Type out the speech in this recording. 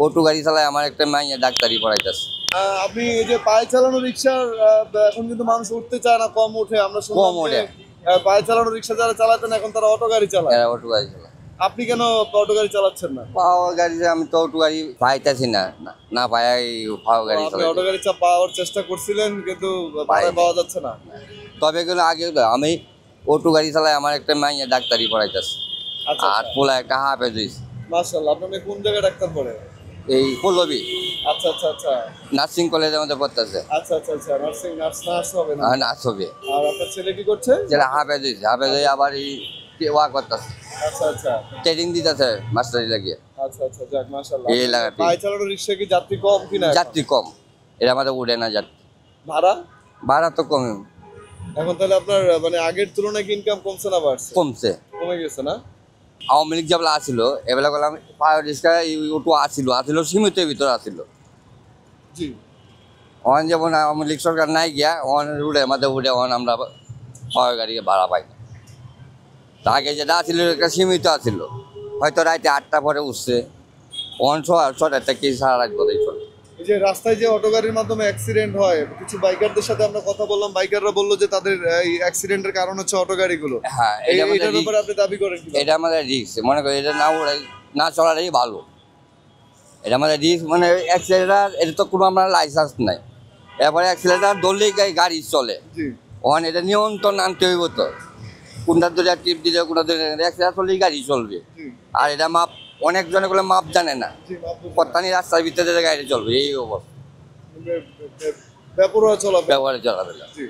Auto গাড়ি চালায়, আমার একটা মাইয়া ডাক্তারি পড়াইতেছে। আপনি এই যে পায়ে চালানো রিক্সার এখন কিন্তু মানুষ উঠতে চায় না, কম উঠে। আমরা শুনলাম কম ওঠে। পায়ে চালানো রিক্সা যারা চালাতেন এখন তারা অটো গাড়ি চালায়। এরা অটো গাড়ি চালায়। আপনি কেন অটো গাড়ি চালাচ্ছেন না? পাওয়ার গাড়িতে আমি তো অটো গাড়ি পাইতেছি না, না পাই পাওয়ার গাড়ি আপনি চালাই। অটো গাড়ি পাওয়ার চেষ্টা করছিলেন কিন্তু পাওয়া যাচ্ছে না। তবে কিন্তু আগে আমি অটো গাড়ি চালাই, আমার একটা মাইয়া ডাক্তারি পড়াইতেছে। আচ্ছা আর পোলা একটা হাফেজ হইছে। মাশাআল্লাহ। আপনার মেয়ে কোন জায়গায় ডাক্তার পড়ে? এই পল্লবী আচ্ছা আচ্ছা আচ্ছা নার্সিং কলেজের মধ্যে পড়তেছে। আচ্ছা আচ্ছা আচ্ছা নার্স হবে না? নার্স হবে। আর আপনার ছেলে কি করছে? যেটা হাফেজ হইছে, হাফেজ হয়ে আবার এই ওয়া করতেছে, আচ্ছা আচ্ছা ট্রেনিং দিতেছে মাস্টারি লাগিয়ে। আচ্ছা আচ্ছা যাক মাশাআল্লাহ। এই এলাকাতে পায়ে চালানো রিক্সা কি যাত্রী কম কিনা এখন? যাত্রী কম, এর আমাদের উঠে না যাত্রী। ভাড়া ভাড়া তো কম, এখন তাহলে আপনার মানে আগের তুলনায় কি ইনকাম কমছে না বাড়ছে? কমছে। কমে গেছে না? আওয়ামী লীগ যেগুলো আসিল এবেলা করলাম পাওয়ার রিক্সা অটো আসিল সীমিত ভিতরে আসিল। জি অন যেমন আওয়ামী লীগ সরকার নাই গিয়া অন উড়ে আমাদের উঠে অন আমরা পাওয়ার গাড়ি ভাড়া পাই না। তা আগে যেটা আসিল একটা সীমিত আসিল, হয়তো রাতে 8টা পরে উঠছে, অন 6টা কি সারা রাত বলেই চলে। এই যে রাস্তায় যে অটো গাড়ির মাধ্যমে অ্যাক্সিডেন্ট হয়, কিছু বাইকারদের সাথে আমরা কথা বললাম, বাইকাররা বললো যে তাদের এই অ্যাক্সিডেন্টের কারণ হচ্ছে অটো গাড়িগুলো। হ্যাঁ, এটার ব্যাপারে আপনি দাবি করেন কি? এটা আমাদের রিস্ক, মনে করি এটা না উড়াই না চলাটাই ভালো। এটা আমাদের রিস্ক, মানে অ্যাক্সিলেটার এটা তো কোনো আমার লাইসেন্স নাই, এরপরে অ্যাক্সিলেটার ধরলেই গাড়ি চলে। জি ওখানে এটা নিয়ন্ত্রণ আনতে হইব তো, কোনটা ধরে টিপ দিলে কোনটা ধরে অ্যাক্সিলেটার চললেই গাড়ি চলবে। জি আর এটা মাপ অনেকজনে বলে মাপ জানে না, জি পত্তানি রাস্তার ভিতরে গাড়ি চলবে, এই অবস্থা ব্যাপারও চলা ব্যবহারে চলাবে না। জি